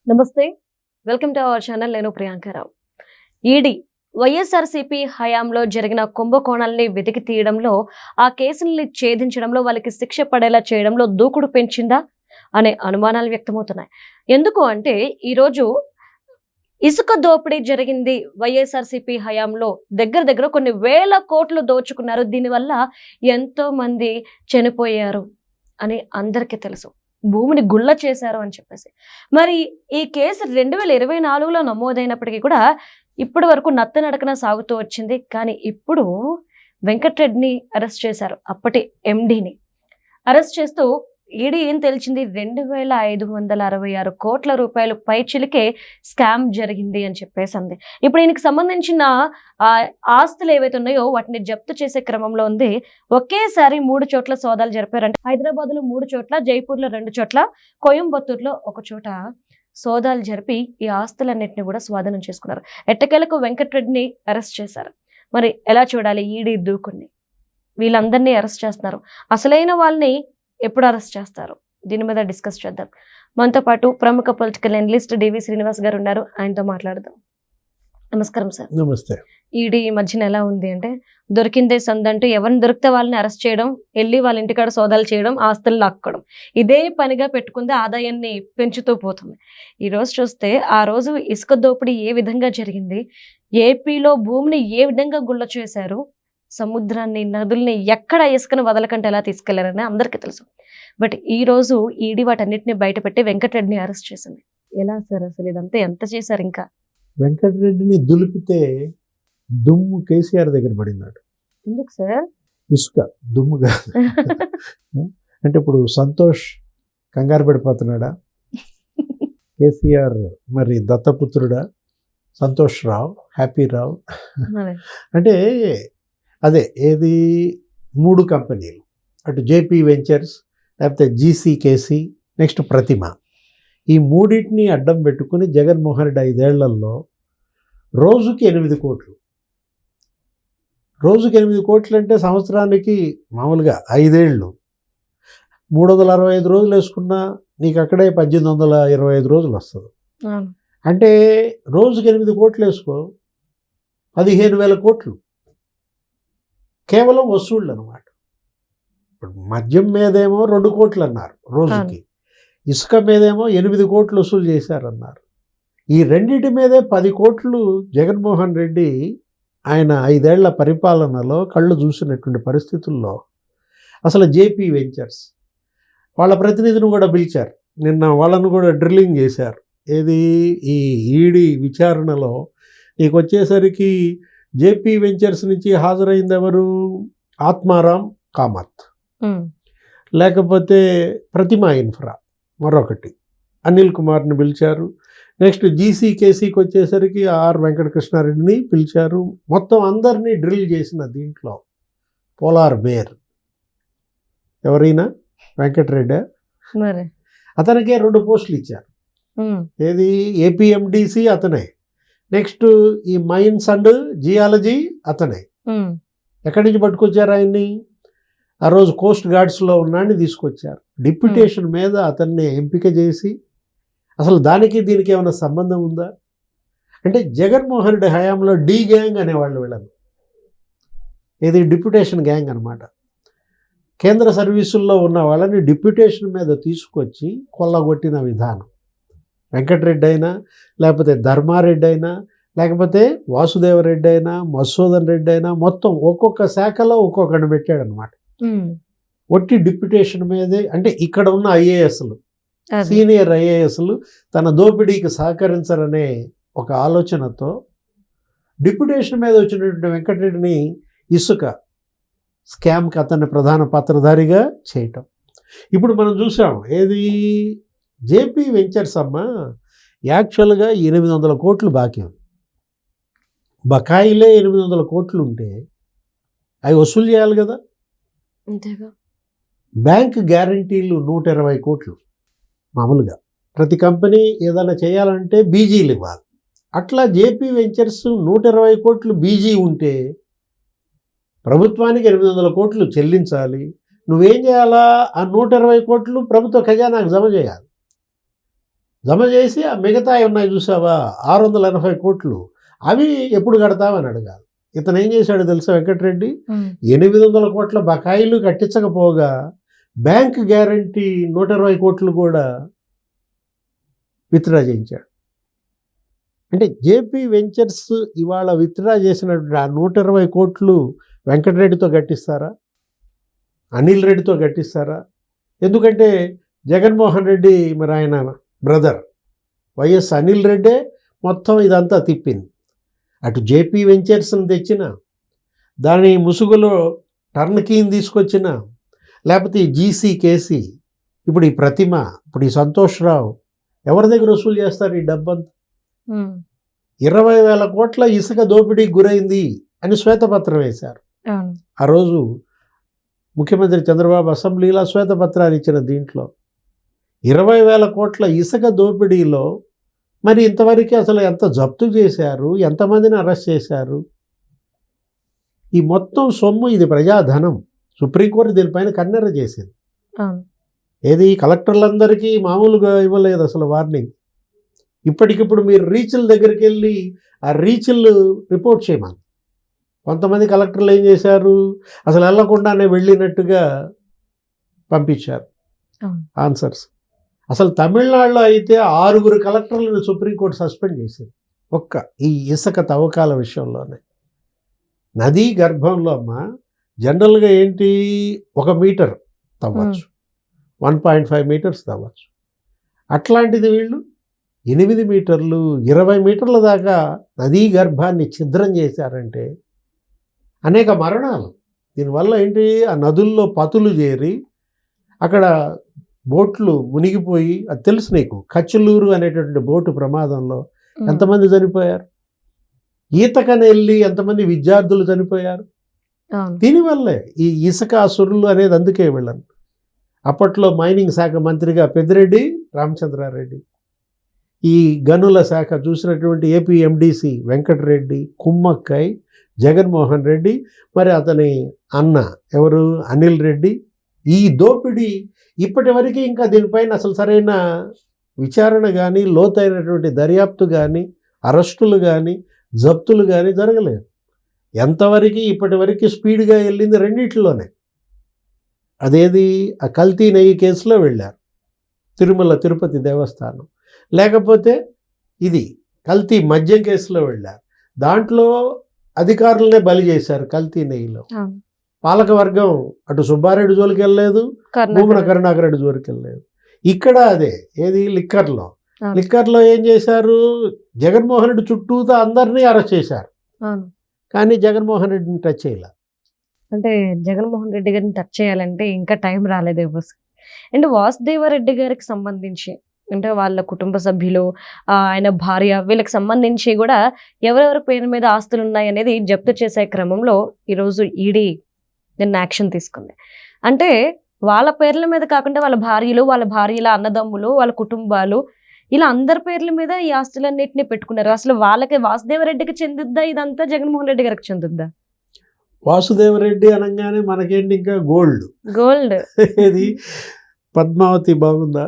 నమస్తే. Welcome to our channel. నేను Priyanka Rao. ED YSRCP హయాంలో జరిగిన కుంభకోణాలని వెతికి తీయడంలో, ఆ కేసుల్ని ఛేదించడంలో, వాళ్ళకి శిక్ష పడేలా చేయడంలో దూకుడు పెంచిందా అనే అనుమానాలు వ్యక్తమవుతున్నాయి. ఎందుకు అంటే ఈరోజు ఇసుక దోపిడీ జరిగింది వైఎస్ఆర్సీపీ హయాంలో. దగ్గర దగ్గర కొన్ని వేల కోట్లు దోచుకున్నారు. దీనివల్ల ఎంతో మంది చనిపోయారు అని అందరికీ తెలుసు. భూమిని గుళ్ళ చేశారు అని చెప్పేసి. మరి ఈ కేసు 2024లో నమోదైనప్పటికీ కూడా ఇప్పటి వరకు నత్తనడకన సాగుతూ వచ్చింది. కానీ ఇప్పుడు వెంకట్రెడ్డిని అరెస్ట్ చేశారు. అప్పటి ఎండీని అరెస్ట్ చేస్తూ ఈడీ ఏం తెలిసింది, 2566 కోట్ల రూపాయలు పైచిలికే స్కామ్ జరిగింది అని చెప్పేసి అంది. ఇప్పుడు ఈయనకి సంబంధించిన ఆస్తులు ఏవైతే ఉన్నాయో వాటిని జప్తు చేసే క్రమంలో ఉంది. ఒకేసారి 3 చోట్ల సోదాలు జరిపారంటే, హైదరాబాద్ లో 3 చోట్ల, జైపూర్ లో 2 చోట్ల, కోయంబత్తూరులో 1 చోట సోదాలు జరిపి ఈ ఆస్తులన్నింటినీ కూడా స్వాధీనం చేసుకున్నారు. ఎట్టకేలకు వెంకట్రెడ్డిని అరెస్ట్ చేశారు. మరి ఎలా చూడాలి ఈడీ దూకుడిని? వీళ్ళందరినీ అరెస్ట్ చేస్తున్నారు. అసలైన వాళ్ళని ఎప్పుడు అరెస్ట్ చేస్తారు? దీని మీద డిస్కస్ చేద్దాం. మనతో పాటు ప్రముఖ పొలిటికల్ అనలిస్ట్ డివి శ్రీనివాస్ గారు ఉన్నారు. ఆయనతో మాట్లాడదాం. నమస్కారం సార్. నమస్తే. ఈడీ ఈ మధ్యన ఎలా ఉంది అంటే, దొరికిందే సందంటూ ఎవరిని దొరికితే వాళ్ళని అరెస్ట్ చేయడం, వెళ్ళి వాళ్ళ ఇంటికాడ సోదాలు చేయడం, ఆస్తులు లాక్కోవడం, ఇదే పనిగా పెట్టుకుంది. ఆదాయాన్ని పెంచుతూ పోతుంది. ఈ రోజు చూస్తే ఆ రోజు ఇసుక దోపిడీ ఏ విధంగా జరిగింది, ఏపీలో భూమిని ఏ విధంగా గుళ్ళ చేశారు, సముద్రాన్ని, నదుల్ని ఎక్కడ ఇసుకను వదలకంటే ఎలా తీసుకెళ్లారని అందరికీ తెలుసు. బట్ ఈ రోజు ఈడీ వాటన్నిటిని బయటపెట్టి వెంకటరెడ్డిని అరెస్ట్ చేసింది. ఎలా సార్ అసలు ఇదంతా ఎంత చేశారు? ఇంకా వెంకటరెడ్డిని దులిపితే దుమ్ము కేసీఆర్ దగ్గర పడినాడు. ఎందుకు సార్? ఇసుక దుమ్ముగా అంటే ఇప్పుడు సంతోష్ కంగారు పడిపోతున్నాడా? కేసీఆర్ మరి దత్తపుత్రుడా? సంతోష్ రావు, హ్యాపీ రావు అంటే అదే ఏది 3 కంపెనీలు, అటు జేపీ వెంచర్స్, లేకపోతే జీసీకేసీ, నెక్స్ట్ ప్రతిమ. ఈ మూడింటిని అడ్డం పెట్టుకుని జగన్మోహన్ రెడ్డి 5 ఏళ్లలో రోజుకి 8 కోట్లు. రోజుకి 8 కోట్లు అంటే సంవత్సరానికి మామూలుగా 5 ఏళ్ళు 365 రోజులు వేసుకున్నా నీకు అక్కడే 1825 రోజులు వస్తుంది. అంటే రోజుకి 8 కోట్లు వేసుకో, 15,000 కోట్లు కేవలం వసూళ్ళు అనమాట. ఇప్పుడు మద్యం మీదేమో 2 కోట్లు అన్నారు రోజుకి, ఇసుక మీదేమో 8 కోట్లు వసూలు చేశారన్నారు. ఈ రెండింటి మీదే 10 కోట్లు జగన్మోహన్ రెడ్డి ఆయన 5 ఏళ్ల పరిపాలనలో కళ్ళు చూసినటువంటి పరిస్థితుల్లో అసలు జేపీ వెంచర్స్ వాళ్ళ ప్రతినిధిని కూడా పిలిచారు. నిన్న వాళ్ళను కూడా డ్రిల్లింగ్ చేశారు. ఏది ఈ ఈడీ విచారణలో నీకు వచ్చేసరికి జేపీ వెంచర్స్ నుంచి హాజరైంది ఎవరు? ఆత్మారాం కామత్, లేకపోతే ప్రతిమ ఇన్ఫ్రా మరొకటి అనిల్ కుమార్ని పిలిచారు. నెక్స్ట్ జీసీకేసీకి వచ్చేసరికి ఆర్ వెంకటకృష్ణారెడ్డిని పిలిచారు. మొత్తం అందరినీ డ్రిల్ చేసిన దీంట్లో పోలార్ బేర్ ఎవరైనా వెంకటరెడ్డి, అతనికే 2 పోస్టులు ఇచ్చారు. ఏది ఏపీఎండిసి అతనే, నెక్స్ట్ ఈ మైన్స్ అండ్ జియాలజీ అతనే. ఎక్కడి నుంచి పట్టుకొచ్చారు ఆయన్ని? ఆ రోజు కోస్ట్ గార్డ్స్లో ఉన్నాడని తీసుకొచ్చారు. డిప్యూటేషన్ మీద అతన్ని ఎంపిక చేసి, అసలు దానికి దీనికి ఏమైనా సంబంధం ఉందా అంటే, జగన్మోహన్ రెడ్డి హయాంలో డి గ్యాంగ్ అనేవాళ్ళు వీళ్ళని, ఇది డిప్యూటేషన్ గ్యాంగ్ అనమాట. కేంద్ర సర్వీసుల్లో ఉన్న వాళ్ళని డిప్యూటేషన్ మీద తీసుకొచ్చి కొల్లగొట్టిన విధానం. వెంకటరెడ్డి అయినా, లేకపోతే ధర్మారెడ్డి అయినా, లేకపోతే వాసుదేవరెడ్డి అయినా, మధుసూదన్ రెడ్డి అయినా, మొత్తం ఒక్కొక్క శాఖలో ఒక్కొక్కడిని పెట్టాడనమాట. ఒట్టి డిప్యూటేషన్ మీదే. అంటే ఇక్కడ ఉన్న ఐఏఎస్లు, సీనియర్ ఐఏఎస్లు తన దోపిడీకి సహకరించరనే ఒక ఆలోచనతో డిప్యూటేషన్ మీద వచ్చినటువంటి వెంకటరెడ్డిని ఇసుక స్కామ్కి అతన్ని ప్రధాన పాత్రధారిగా చేయటం. ఇప్పుడు మనం చూసాం ఏది జేపీ వెంచర్స్ అమ్మ యాక్చువల్గా 800 కోట్లు బాకీ ఉంది. బకాయిలే 800 కోట్లు ఉంటే అవి వసూలు చేయాలి కదా. బ్యాంక్ గ్యారంటీలు 120 కోట్లు మామూలుగా ప్రతి కంపెనీ ఏదైనా చేయాలంటే బీజీలు ఇవ్వాలి. అట్లా జేపీ వెంచర్స్ 120 కోట్లు బీజీ ఉంటే ప్రభుత్వానికి 800 కోట్లు చెల్లించాలి. నువ్వేం చేయాలా? ఆ 120 కోట్లు ప్రభుత్వ ఖజానాకు జమ చేయాలి. జమ చేసి ఆ మిగతా ఉన్నాయి చూసావా 680 కోట్లు అవి ఎప్పుడు కడతామని అడగాలి. ఇతను ఏం చేశాడో తెలుసా వెంకటరెడ్డి, 800 కోట్ల బకాయిలు కట్టించకపోగా బ్యాంక్ గ్యారంటీ 120 కోట్లు కూడా విత్డ్రా చేయించాడు. అంటే జేపీ వెంచర్స్ ఇవాళ విత్డ్రా చేసినటువంటి ఆ 120 కోట్లు వెంకటరెడ్డితో కట్టిస్తారా, అనిల్ రెడ్డితో కట్టిస్తారా? ఎందుకంటే జగన్మోహన్ రెడ్డి మరి ఆయన బ్రదర్ వైఎస్ అనిల్ రెడ్డే మొత్తం ఇదంతా తిప్పింది. అటు జేపీ వెంచర్స్ని తెచ్చిన, దాని ముసుగులో టర్న్కీని తీసుకొచ్చిన, లేకపోతే ఈ జీసీ కేసీ, ఇప్పుడు ఈ ప్రతిమ, ఇప్పుడు ఈ సంతోష్ రావు ఎవరి దగ్గర వసూలు చేస్తారు ఈ డబ్బంతా? 20,000 కోట్ల ఇసుక దోపిడీకి గురైంది అని శ్వేతపత్రం వేశారు. ఆ రోజు ముఖ్యమంత్రి చంద్రబాబు అసెంబ్లీలో శ్వేతపత్రాన్ని ఇచ్చిన దీంట్లో 20,000 కోట్ల ఇసుక దోపిడీలో మరి ఇంతవరకు అసలు ఎంత జప్తు చేశారు, ఎంతమందిని అరెస్ట్ చేశారు? ఈ మొత్తం సొమ్ము ఇది ప్రజాధనం. సుప్రీంకోర్టు దీనిపైన కన్నెర చేసింది. ఏది కలెక్టర్లందరికీ మామూలుగా ఇవ్వలేదు అసలు వార్నింగ్. ఇప్పటికిప్పుడు మీరు రీచ్ల దగ్గరికి వెళ్ళి ఆ రీచ్లు రిపోర్ట్ చేయమని. కొంతమంది కలెక్టర్లు ఏం చేశారు, అసలు వెళ్లకుండానే వెళ్ళినట్టుగా పంపించారు ఆన్సర్స్. అసలు తమిళనాడులో అయితే 6 కలెక్టర్లను సుప్రీంకోర్టు సస్పెండ్ చేసింది ఒక్క ఈ ఇసుక తవ్వకాల విషయంలోనే. నదీ గర్భంలో అమ్మ జనరల్గా ఏంటి 1 మీటర్ తవ్వచ్చు, 1.5 మీటర్స్ తవ్వచ్చు. అట్లాంటిది వీళ్ళు 8 మీటర్లు 20 మీటర్ల దాకా నదీ గర్భాన్ని ఛిద్రం చేశారంటే అనేక మరణాలు. దీనివల్ల ఏంటి, ఆ నదుల్లో పతులు చేరి అక్కడ బోట్లు మునిగిపోయి, అది తెలుసు నీకు, కచ్చలూరు అనేటటువంటి బోటు ప్రమాదంలో ఎంతమంది చనిపోయారు, ఈతకని వెళ్ళి ఎంతమంది విద్యార్థులు చనిపోయారు. దీనివల్లే ఈ ఇసుక అసురులు అనేది. అందుకే వెళ్ళను అప్పట్లో మైనింగ్ శాఖ మంత్రిగా పెద్దిరెడ్డి రామచంద్రారెడ్డి, ఈ గనుల శాఖ చూసినటువంటి ఏపీ ఎండిసి వెంకటరెడ్డి, కుమ్మక్కై, జగన్మోహన్ రెడ్డి, మరి అతని అన్న ఎవరు అనిల్ రెడ్డి. ఈ దోపిడీ ఇప్పటి వరకు ఇంకా దీనిపైన అసలు సరైన విచారణ కానీ, లోతైనటువంటి దర్యాప్తు కానీ, అరెస్టులు కానీ, జప్తులు కానీ జరగలేదు. ఎంతవరకు ఇప్పటి వరకు స్పీడ్గా వెళ్ళింది రెండిట్లోనే. అదేది ఆ కల్తీ నెయ్యి కేసులో వెళ్ళారు తిరుమల తిరుపతి దేవస్థానం, లేకపోతే ఇది కల్తీ మద్యం కేసులో వెళ్ళారు. దాంట్లో అధికారులనే బలి చేశారు కల్తీ నెయ్యిలో. పాలకవర్గం అటు సుబ్బారెడ్డి జోలికి వెళ్ళలేదు, భూమన కరుణాకర్ రెడ్డి జోలికి వెళ్ళలేదు. ఇక్కడ అదే ఏది లిక్కర్లో ఏం చేశారు, జగన్మోహన్ రెడ్డి చుట్టూతో అందరినీ అరెస్ట్ చేశారు, కానీ జగన్మోహన్ రెడ్డిని టచ్ చేయాల. అంటే జగన్మోహన్ రెడ్డి గారిని టచ్ చేయాలంటే ఇంకా టైం రాలేదేమో. అంటే వాసుదేవరెడ్డి గారికి సంబంధించి అంటే వాళ్ళ కుటుంబ సభ్యులు, ఆయన భార్య, వీళ్ళకి సంబంధించి కూడా ఎవరెవరి పేరు మీద ఆస్తులు ఉన్నాయి అనేది జప్తు చేసే క్రమంలో ఈరోజు ఈడీ నిన్న యాక్షన్ తీసుకుంది. అంటే వాళ్ళ పేర్ల మీద కాకుండా వాళ్ళ భార్యలు, వాళ్ళ భార్యల అన్నదమ్ములు, వాళ్ళ కుటుంబాలు, ఇలా అందరి పేర్ల మీద ఈ ఆస్తులన్నింటినీ పెట్టుకున్నారు. అసలు వాళ్ళకి వాసుదేవరెడ్డికి చెందుద్దా ఇదంతా, జగన్మోహన్ రెడ్డి గారికి చెందుద్దా? వాసుదేవరెడ్డి అనగానే మనకేంటి ఇంకా గోల్డ్ ఇది పద్మావతి బాగుందా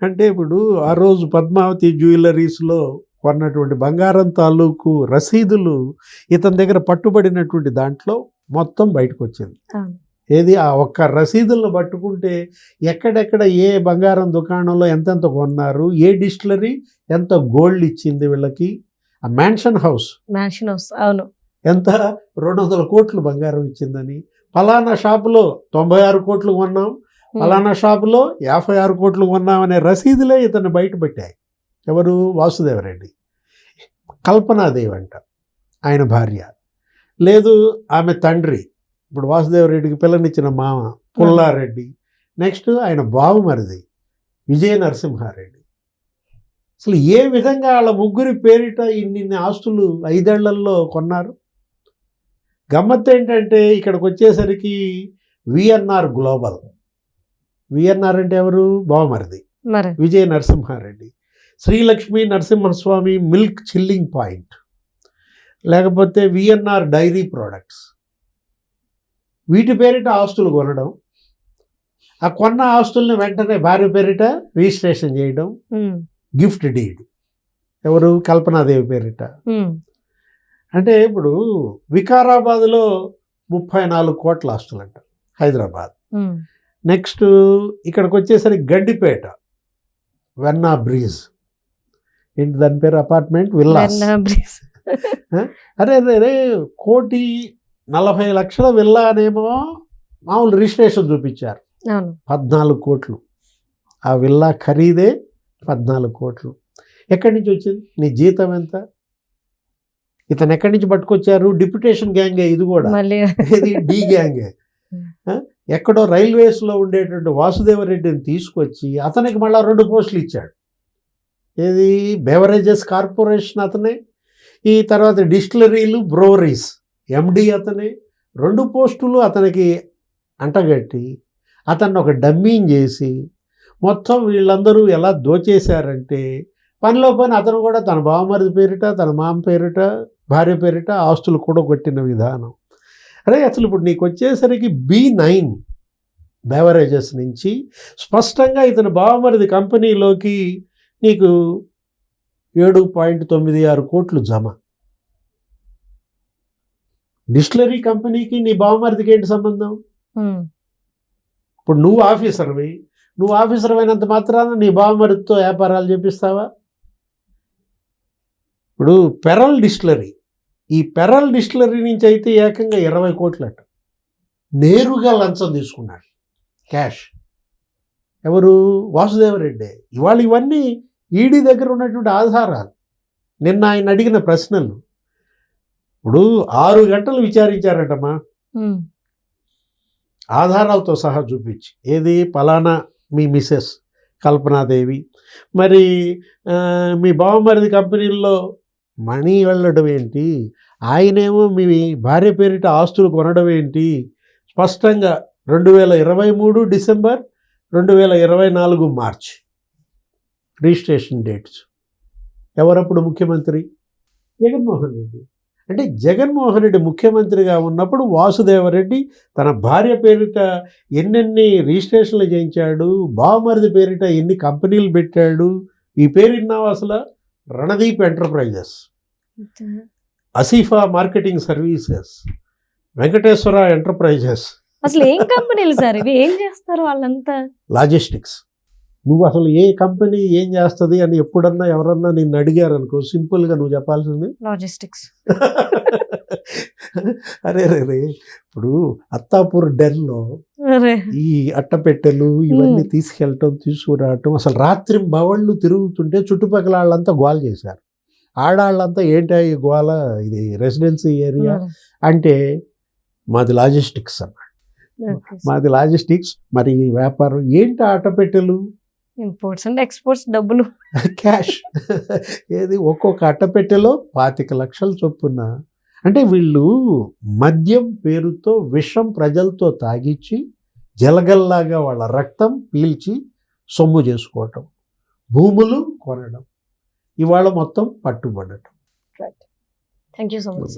అంటే ఇప్పుడు ఆ రోజు పద్మావతి జ్యువెలరీస్లో కొన్నటువంటి బంగారం తాలూకు రసీదులు ఇతని దగ్గర పట్టుబడినటువంటి దాంట్లో మొత్తం బయటకు వచ్చింది. ఏది ఆ ఒక్క రసీదులను పట్టుకుంటే ఎక్కడెక్కడ ఏ బంగారం దుకాణంలో ఎంతెంత కొన్నారు, ఏ డిస్టిలరీ ఎంత గోల్డ్ ఇచ్చింది వీళ్ళకి. ఆ మ్యాన్షన్ హౌస్ అవును ఎంత 200 కోట్లు బంగారం ఇచ్చిందని, ఫలానా షాపులో 96 కోట్లు కొన్నాం, ఫలానా షాపులో 56 కోట్లు కొన్నాం అనే రసీదులే ఇతను బయటపెట్టాయి. ఎవరు? వాసుదేవరెడ్డి. కల్పనాదేవి అంట ఆయన భార్య, లేదు ఆమె తండ్రి, ఇప్పుడు వాసుదేవరెడ్డికి పిల్లనిచ్చిన మామ పుల్లారెడ్డి, నెక్స్ట్ ఆయన బావమరిది విజయ నరసింహారెడ్డి. అసలు ఏ విధంగా వాళ్ళ ముగ్గురి పేరిట ఇన్ని ఆస్తులు 5 ఏళ్లలో కొన్నారు? గమ్మత్తు ఏంటంటే ఇక్కడికి వచ్చేసరికి విఎన్ఆర్ గ్లోబల్, విఎన్ఆర్ అంటే ఎవరు? బావమరిది Vijaya Narasimha Reddy. Srilakshmi Narasimhaswamy milk chilling point, లేకపోతే విఎన్ఆర్ డైరీ ప్రోడక్ట్స్, వీటి పేరిట ఆస్తులు కొనడం. ఆ కొన్న ఆస్తుల్ని వెంటనే భార్య పేరిట రిజిస్ట్రేషన్ చేయడం, గిఫ్ట్ డీడ్ ఎవరు కల్పనాదేవి పేరిట. అంటే ఇప్పుడు వికారాబాద్లో 34 కోట్ల ఆస్తులు అంట, హైదరాబాద్. నెక్స్ట్ ఇక్కడికి వచ్చేసరికి గడ్డిపేట, వెన్నా బ్రీజ్, ఏంటి దాని పేరు, అపార్ట్మెంట్ విల్లాస్. అరే 1,40,00,000 విల్లా అనేమో మామూలు రిజిస్ట్రేషన్ చూపించారు, 14 కోట్లు. ఆ విల్లా ఖరీదే 14 కోట్లు. ఎక్కడి నుంచి వచ్చింది? నీ జీతం ఎంత? ఇతను ఎక్కడి నుంచి పట్టుకొచ్చారు? డిప్యుటేషన్ గ్యాంగే ఇది కూడా, ఇది డి గ్యాంగే. ఎక్కడో రైల్వేస్లో ఉండేటువంటి వాసుదేవరెడ్డిని తీసుకొచ్చి అతనికి మళ్ళీ 2 పోస్టులు ఇచ్చాడు. ఏది, బెవరేజెస్ కార్పొరేషన్ అతనే, ఈ తర్వాత డిస్టిలరీలు బ్రోవరీస్ ఎండి అతనే. 2 పోస్టులు అతనికి అంటగట్టి అతన్ని ఒక డమ్మీని చేసి మొత్తం వీళ్ళందరూ ఎలా దోచేశారంటే, పనిలో పని అతను కూడా తన బావమరిది పేరిట, తన మామ పేరిట, భార్య పేరిట ఆస్తులు కూడా కొట్టిన విధానం. అరే అసలు ఇప్పుడు నీకు వచ్చేసరికి B9 బెవరేజెస్ నుంచి స్పష్టంగా ఇతని బావమరిది కంపెనీలోకి నీకు 7.96 కోట్లు జమ. డిస్టిలరీ కంపెనీకి నీ బావమరిదికి ఏంటి సంబంధం? ఇప్పుడు నువ్వు ఆఫీసర్ అయినంత మాత్రాన నీ బావమరిదితో వ్యాపారాలు చేపిస్తావా? ఇప్పుడు పెరల్ డిస్టిలరీ, ఈ పెరల్ డిస్టిలరీ నుంచి అయితే ఏకంగా 20 కోట్లట నేరుగా లంచం తీసుకున్నాడు, క్యాష్. ఎవరు? వాసుదేవరెడ్డి. ఇవాళ ఇవన్నీ ఈడీ దగ్గర ఉన్నటువంటి ఆధారాలు. నిన్న ఆయన అడిగిన ప్రశ్నలు ఇప్పుడు 6 గంటలు విచారించారటమ్మా, ఆధారాలతో సహా చూపించి. ఏది, పలానా మీ మిసెస్ కల్పనాదేవి, మరి మీ బావమరిది కంపెనీల్లో మనీ వెళ్ళడం ఏంటి, ఆయనేమో మీ భార్య పేరిట ఆస్తులు కొనడం ఏంటి, స్పష్టంగా 2023 డిసెంబర్, 2024 మార్చ్ రిజిస్ట్రేషన్ డేట్స్. ఎవరప్పుడు ముఖ్యమంత్రి? జగన్మోహన్ రెడ్డి. అంటే జగన్మోహన్ రెడ్డి ముఖ్యమంత్రిగా ఉన్నప్పుడు వాసుదేవరెడ్డి తన భార్య పేరిట ఎన్నెన్ని రిజిస్ట్రేషన్లు చేయించాడు, బావమరిది పేరిట ఎన్ని కంపెనీలు పెట్టాడు. ఈ పేరు విన్నావు అసలు? Randeep enterprises, Asifa marketing services, Venkateswara enterprises. అసలు ఏం కంపెనీలు సార్ ఇవి? ఏం చేస్తారు వాళ్ళంతా? లాజిస్టిక్స్. నువ్వు అసలు ఏ కంపెనీ ఏం చేస్తుంది అని ఎప్పుడన్నా ఎవరన్నా నిన్ను అడిగారు అనుకో, సింపుల్గా నువ్వు చెప్పాల్సింది లాజిస్టిక్స్. అరే ఇప్పుడు అత్తాపూర్ డెన్లో ఈ అట్టపెట్టెలు ఇవన్నీ తీసుకెళ్ళటం, తీసుకురావటం, అసలు రాత్రి బవళ్ళు తిరుగుతుంటే చుట్టుపక్కల వాళ్ళంతా గోల చేశారు. ఆడాళ్ళంతా ఏంటి ఈ గోల, ఇది రెసిడెన్సీ ఏరియా అంటే మాది లాజిస్టిక్స్ అన్నమాట. మాది లాజిస్టిక్స్. మరి వ్యాపారం ఏంటి? అట్టపెట్టెలు, ఇంపోర్ట్స్ అండ్ ఎక్స్పోర్ట్స్, డబ్బులు, క్యాష్. ఏది, ఒక్కొక్క అట్టపెట్టెలో 25 లక్షలు చొప్పున. అంటే వీళ్ళు మద్యం పేరుతో విషం ప్రజలతో తాగిచ్చి జలగల్లాగా వాళ్ళ రక్తం పీల్చి సొమ్ము చేసుకోవటం, భూములు కొనడం, ఇవాళ మొత్తం పట్టుబడటం. Thank you so much.